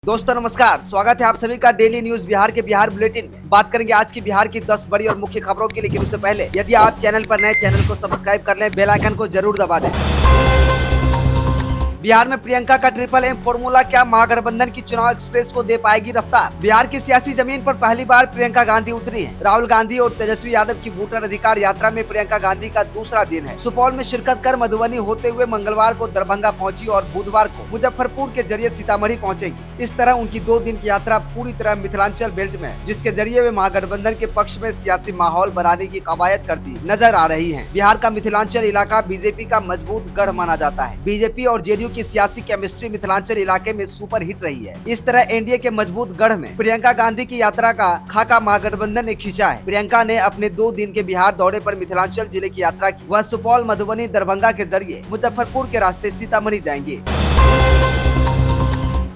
दोस्तों नमस्कार, स्वागत है आप सभी का डेली न्यूज बिहार के बिहार बुलेटिन में। बात करेंगे आज की बिहार की 10 बड़ी और मुख्य खबरों की, लेकिन उससे पहले यदि आप चैनल पर नए, चैनल को सब्सक्राइब कर लें, बेल आइकन को जरूर दबा दें। बिहार में प्रियंका का ट्रिपल एम फॉर्मूला क्या महागठबंधन की चुनाव एक्सप्रेस को दे पाएगी रफ्तार। बिहार की सियासी जमीन पर पहली बार प्रियंका गांधी उतरी हैं। राहुल गांधी और तेजस्वी यादव की वोटर अधिकार यात्रा में प्रियंका गांधी का दूसरा दिन है। सुपौल में शिरकत कर मधुबनी होते हुए मंगलवार को दरभंगा पहुंची और बुधवार को मुजफ्फरपुर के जरिए सीतामढ़ी पहुंचेगी। इस तरह उनकी 2 दिन की यात्रा पूरी तरह मिथिलांचल बेल्ट में, जिसके जरिए वे महागठबंधन के पक्ष में सियासी माहौल बनाने की कवायद करती नजर आ रही है। बिहार का मिथिलांचल इलाका बीजेपी का मजबूत गढ़ माना जाता है। बीजेपी और जेडीयू की सियासी केमिस्ट्री मिथिलांचल इलाके में सुपर हिट रही है। इस तरह एनडीए के मजबूत गढ़ में प्रियंका गांधी की यात्रा का खाका महागठबंधन ने खींचा है। प्रियंका ने अपने 2 दिन के बिहार दौरे पर मिथिलांचल जिले की यात्रा की। वह सुपौल, मधुबनी, दरभंगा के जरिए मुजफ्फरपुर के रास्ते सीतामढ़ी जाएंगे।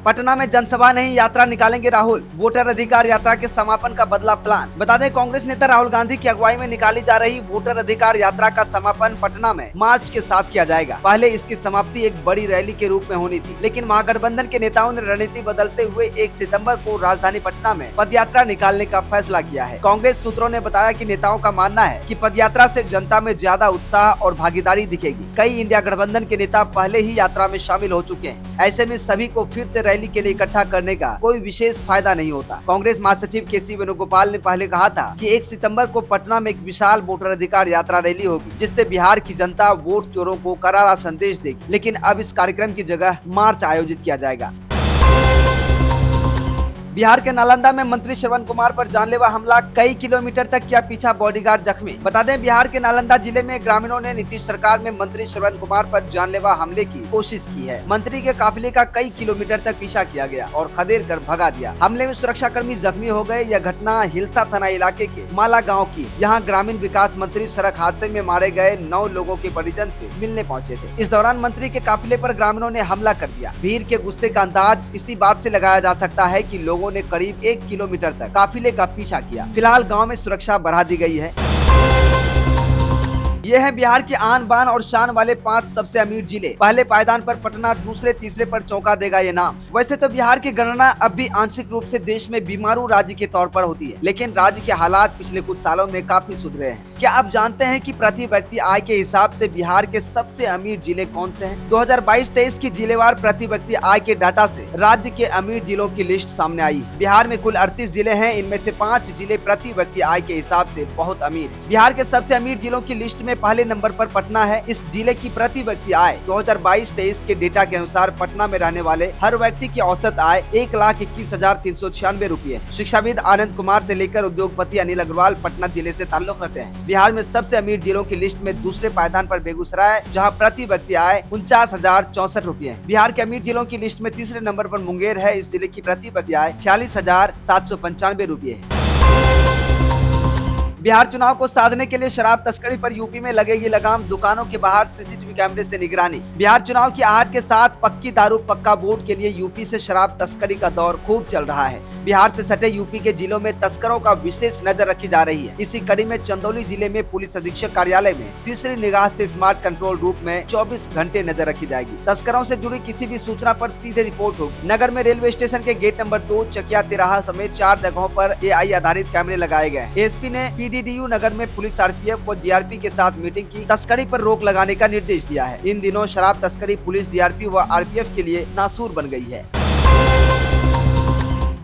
पटना में जनसभा नहीं, यात्रा निकालेंगे राहुल। वोटर अधिकार यात्रा के समापन का बदला प्लान। बता दें, कांग्रेस नेता राहुल गांधी की अगुवाई में निकाली जा रही वोटर अधिकार यात्रा का समापन पटना में मार्च के साथ किया जाएगा। पहले इसकी समाप्ति एक बड़ी रैली के रूप में होनी थी, लेकिन महागठबंधन के नेताओं ने रणनीति बदलते हुए 1 सितंबर को राजधानी पटना में पदयात्रा निकालने का फैसला किया है। कांग्रेस सूत्रों ने बताया कि नेताओं का मानना है कि पदयात्रा से जनता में ज्यादा उत्साह और भागीदारी दिखेगी। कई इंडिया गठबंधन के नेता पहले ही यात्रा में शामिल हो चुके हैं। ऐसे में सभी को फिर से रैली के लिए इकट्ठा करने का कोई विशेष फायदा नहीं होता। कांग्रेस महासचिव केसी वेणुगोपाल ने पहले कहा था कि 1 सितंबर को पटना में एक विशाल वोटर अधिकार यात्रा रैली होगी, जिससे बिहार की जनता वोट चोरों को करारा संदेश देगी। लेकिन अब इस कार्यक्रम की जगह मार्च आयोजित किया जाएगा। बिहार के नालंदा में मंत्री श्रवण कुमार पर जानलेवा हमला, कई किलोमीटर तक किया पीछा, बॉडीगार्ड जख्मी। बता दें, बिहार के नालंदा जिले में ग्रामीणों ने नीतीश सरकार में मंत्री श्रवण कुमार पर जानलेवा हमले की कोशिश की है। मंत्री के काफिले का कई किलोमीटर तक पीछा किया गया और खदेड़ कर भगा दिया। हमले में सुरक्षाकर्मी जख्मी हो गए। यह घटना हिलसा थाना इलाके के माला गाँव की। यहाँ ग्रामीण विकास मंत्री सड़क हादसे में मारे गए 9 लोगों के परिजन से मिलने पहुँचे थे। इस दौरान मंत्री के काफिले पर ग्रामीणों ने हमला कर दिया। भीड़ के गुस्से का अंदाज इसी बात से लगाया जा सकता है कि लोगों ने करीब 1 किलोमीटर तक काफिले का पीछा किया। फिलहाल गांव में सुरक्षा बढ़ा दी गई है। ये है बिहार के आन बान और शान वाले 5 सबसे अमीर जिले। पहले पायदान पर पटना, दूसरे तीसरे पर चौंका देगा ये नाम। वैसे तो बिहार की गणना अब भी आंशिक रूप से देश में बीमारू राज्य के तौर पर होती है, लेकिन राज्य के हालात पिछले कुछ सालों में काफी सुधरे हैं। क्या आप जानते हैं कि प्रति व्यक्ति आय के हिसाब से बिहार के सबसे अमीर जिले कौन से हैं? 2022-23 की जिलेवार प्रति व्यक्ति आय के डाटा से राज्य के अमीर जिलों की लिस्ट सामने आई है। बिहार में कुल 38 जिले हैं। इनमें से 5 जिले प्रति व्यक्ति आय के हिसाब से बहुत अमीर है। बिहार के सबसे अमीर जिलों की लिस्ट में पहले नंबर पर पटना है। इस जिले की प्रति व्यक्ति आय 2022-23 के डेटा के अनुसार पटना में रहने वाले हर व्यक्ति की औसत आय 1,21,396 रुपये है। शिक्षाविद आनंद कुमार से लेकर उद्योगपति अनिल अग्रवाल पटना जिले से ताल्लुक रखते हैं। बिहार में सबसे अमीर जिलों की लिस्ट में दूसरे पायदान पर बेगूसराय, जहाँ प्रति व्यक्ति आय 49,064 रुपये है। बिहार के अमीर जिलों की लिस्ट में तीसरे नंबर पर मुंगेर है। इस जिले की प्रति व्यक्ति आय 46,795 रुपये है। बिहार चुनाव को साधने के लिए शराब तस्करी पर यूपी में लगेगी लगाम, दुकानों के बाहर सीसीटीवी कैमरे से निगरानी। बिहार चुनाव की आहट के साथ पक्की दारू पक्का वोट के लिए यूपी से शराब तस्करी का दौर खूब चल रहा है। बिहार से सटे यूपी के जिलों में तस्करों का विशेष नजर रखी जा रही है। इसी कड़ी में चंदौली जिले में पुलिस अधीक्षक कार्यालय में तीसरी निगाह से स्मार्ट कंट्रोल रूम में 24 घंटे नजर रखी जाएगी। तस्करों से जुड़ी किसी भी सूचना पर सीधे रिपोर्ट होगी। नगर में रेलवे स्टेशन के गेट नंबर 2, चकिया तिराहा समेत 4 जगहों पर AI आधारित कैमरे लगाए गए। एसपी ने PDDU नगर में पुलिस, RPF और GRP के साथ मीटिंग की तस्करी पर रोक लगाने का निर्देश दिया है। इन दिनों शराब तस्करी पुलिस, GRP व RPF के लिए नासूर बन गई है।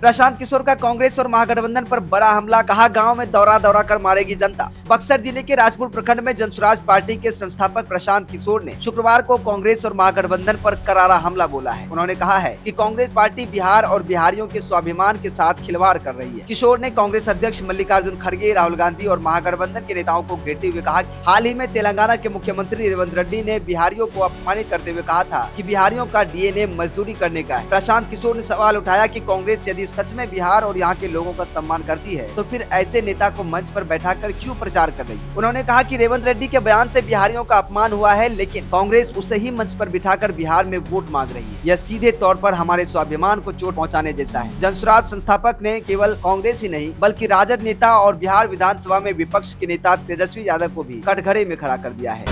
प्रशांत किशोर का कांग्रेस और महागठबंधन पर बड़ा हमला, कहा गांव में दौरा दौरा कर मारेगी जनता। बक्सर जिले के राजपुर प्रखंड में जनसुराज पार्टी के संस्थापक प्रशांत किशोर ने शुक्रवार को कांग्रेस और महागठबंधन पर करारा हमला बोला है। उन्होंने कहा है कि कांग्रेस पार्टी बिहार और बिहारियों के स्वाभिमान के साथ खिलवाड़ कर रही है। किशोर ने कांग्रेस अध्यक्ष मल्लिकार्जुन खड़गे, राहुल गांधी और महागठबंधन के नेताओं को घेरते हुए कहा कि हाल ही में तेलंगाना के मुख्यमंत्री रेवंत रेड्डी ने बिहारियों को अपमानित करते हुए कहा था कि बिहारियों का DNA मजदूरी करने का है। प्रशांत किशोर ने सवाल उठाया कि कांग्रेस यदि सच में बिहार और यहाँ के लोगों का सम्मान करती है तो फिर ऐसे नेता को मंच पर बैठाकर क्यों प्रचार कर रही है। उन्होंने कहा कि रेवंत रेड्डी के बयान से बिहारियों का अपमान हुआ है, लेकिन कांग्रेस उसे ही मंच पर बिठाकर बिहार में वोट मांग रही है। यह सीधे तौर पर हमारे स्वाभिमान को चोट पहुँचाने जैसा है। जनसुराज संस्थापक ने केवल कांग्रेस ही नहीं बल्कि राजद नेता और बिहार विधानसभा में विपक्ष के नेता तेजस्वी यादव को भी कटघरे में खड़ा कर दिया है।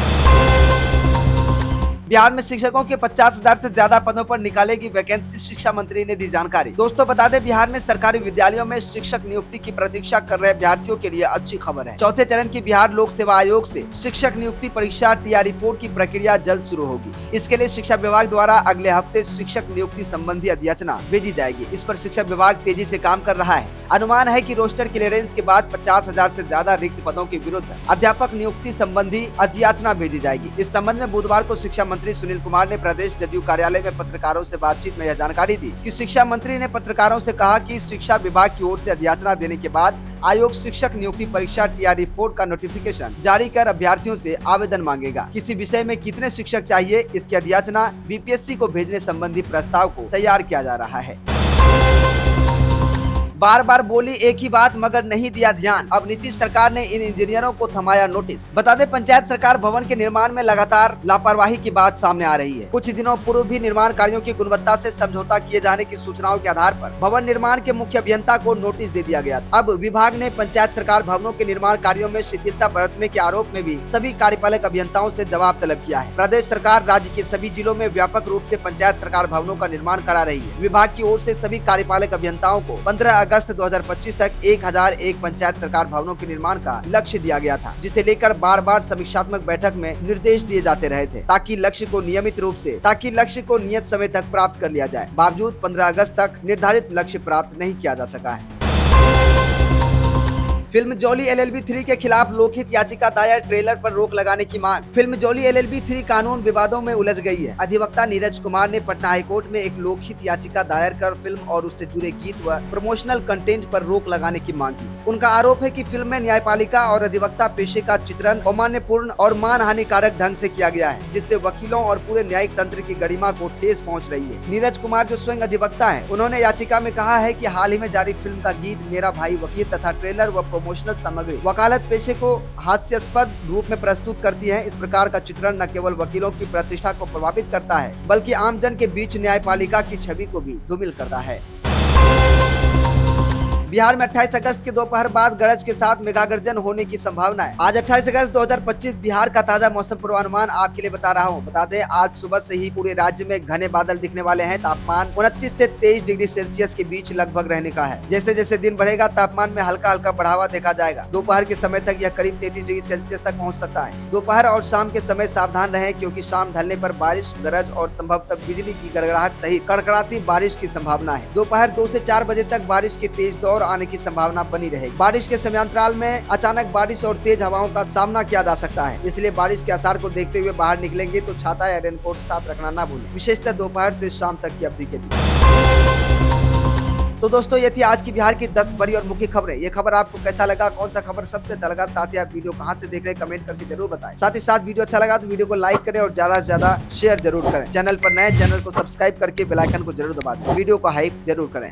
बिहार में शिक्षकों के 50,000 से ज्यादा पदों पर निकालेगी वैकेंसी, शिक्षा मंत्री ने दी जानकारी। दोस्तों बता दें, बिहार में सरकारी विद्यालयों में शिक्षक नियुक्ति की प्रतीक्षा कर रहे अभ्यर्थियों के लिए अच्छी खबर है। चौथे चरण की बिहार लोक सेवा आयोग से शिक्षक नियुक्ति परीक्षा TRE-4 की प्रक्रिया जल्द शुरू होगी। इसके लिए शिक्षा विभाग द्वारा अगले हफ्ते शिक्षक नियुक्ति संबंधी अधियाचना भेजी जाएगी। इस पर शिक्षा विभाग तेजी से काम कर रहा है। अनुमान है कि रोस्टर क्लियरेंस के बाद 50,000 से ज्यादा रिक्त पदों के विरुद्ध अध्यापक नियुक्ति संबंधी अधियाचना भेजी जाएगी। इस संबंध में बुधवार को शिक्षा मंत्री सुनील कुमार ने प्रदेश जदयू कार्यालय में पत्रकारों से बातचीत में यह जानकारी दी कि शिक्षा मंत्री ने पत्रकारों से कहा कि शिक्षा विभाग की ओर से अधियाचना देने के बाद आयोग शिक्षक नियुक्ति परीक्षा TRE-4 का नोटिफिकेशन जारी कर अभ्यर्थियों से आवेदन मांगेगा। किसी विषय में कितने शिक्षक चाहिए, इसकी अधियाचना BPSC को भेजने संबंधी प्रस्ताव को तैयार किया जा रहा है। बार बार बोली एक ही बात मगर नहीं दिया ध्यान, अब नीतीश सरकार ने इन इंजीनियरों को थमाया नोटिस। बता दें, पंचायत सरकार भवन के निर्माण में लगातार लापरवाही की बात सामने आ रही है। कुछ दिनों पूर्व भी निर्माण कार्यों की गुणवत्ता से समझौता किए जाने की सूचनाओं के आधार पर भवन निर्माण के मुख्य अभियंता को नोटिस दे दिया गया। अब विभाग ने पंचायत सरकार भवनों के निर्माण कार्यों में शिथिलता बरतने के आरोप में भी सभी कार्यपालक अभियंताओं से जवाब तलब किया है। प्रदेश सरकार राज्य के सभी जिलों में व्यापक रूप से पंचायत सरकार भवनों का निर्माण करा रही है। विभाग की ओर से सभी कार्यपालक अभियंताओं को 15 अगस्त 2025 तक 1001 पंचायत सरकार भवनों के निर्माण का लक्ष्य दिया गया था, जिसे लेकर बार बार समीक्षात्मक बैठक में निर्देश दिए जाते रहे थे ताकि लक्ष्य को नियत समय तक प्राप्त कर लिया जाए। बावजूद 15 अगस्त तक निर्धारित लक्ष्य प्राप्त नहीं किया जा सका है। फिल्म जोली LLB 3 के खिलाफ लोकहित याचिका दायर, ट्रेलर पर रोक लगाने की मांग। फिल्म जोली LLB 3 कानून विवादों में उलझ गई है। अधिवक्ता नीरज कुमार ने पटना हाईकोर्ट में एक लोकहित याचिका दायर कर फिल्म और उससे जुड़े गीत व प्रमोशनल कंटेंट पर रोक लगाने की मांग की। उनका आरोप है कि फिल्म में न्यायपालिका और अधिवक्ता पेशे का चित्रण अमान्यपूर्ण और मानहानिकारक ढंग से किया गया है, जिससे वकीलों और पूरे न्यायिक तंत्र की गरिमा को ठेस पहुँच रही है। नीरज कुमार, जो स्वयं अधिवक्ता है, उन्होंने याचिका में कहा है कि हाल ही में जारी फिल्म का गीत मेरा भाई वकील तथा ट्रेलर व प्रमोशनल सामग्री वकालत पेशे को हास्यास्पद रूप में प्रस्तुत करती है। इस प्रकार का चित्रण न केवल वकीलों की प्रतिष्ठा को प्रभावित करता है, बल्कि आमजन के बीच न्यायपालिका की छवि को भी धूमिल करता है। बिहार में 28 अगस्त के दोपहर बाद गरज के साथ मेघागर्जन होने की संभावना है। आज 28 अगस्त 2025 बिहार का ताजा मौसम पूर्वानुमान आपके लिए बता रहा हूँ। बता दें, आज सुबह से ही पूरे राज्य में घने बादल दिखने वाले हैं। तापमान 29 से 23 डिग्री सेल्सियस के बीच लगभग रहने का है। जैसे जैसे दिन बढ़ेगा तापमान में हल्का हल्का बढ़ावा देखा जाएगा। दोपहर के समय तक यह करीब 33 डिग्री सेल्सियस तक पहुँच सकता है। दोपहर और शाम के समय सावधान रहें, क्योंकि शाम ढलने पर बारिश, गरज और संभवतः बिजली की गड़गड़ाहट सहित कड़कड़ाती बारिश की संभावना है। दोपहर 2 से 4 बजे तक बारिश की तेज दौर आने की संभावना बनी रहेगी। बारिश के समयांतराल में अचानक बारिश और तेज हवाओं का सामना किया जा सकता है, इसलिए बारिश के आसार को देखते हुए बाहर निकलेंगे तो छाता या रेनकोट साथ रखना ना भूलें, विशेषतः दोपहर से शाम तक की अवधि के लिए। तो दोस्तों, ये थी आज की बिहार की 10 बड़ी और मुख्य खबरें। ये खबर आपको कैसा लगा, कौन सा खबर सबसे अच्छा लगा, साथ ही आप वीडियो कहां से देख रहे हैं कमेंट करके जरूर बताएं। साथ ही साथ वीडियो अच्छा लगा तो वीडियो को लाइक करें और ज्यादा से ज्यादा शेयर जरूर करें। चैनल पर नए, चैनल को सब्सक्राइब करके बेल आइकन को जरूर दबा दें। वीडियो को हाइप जरूर करें।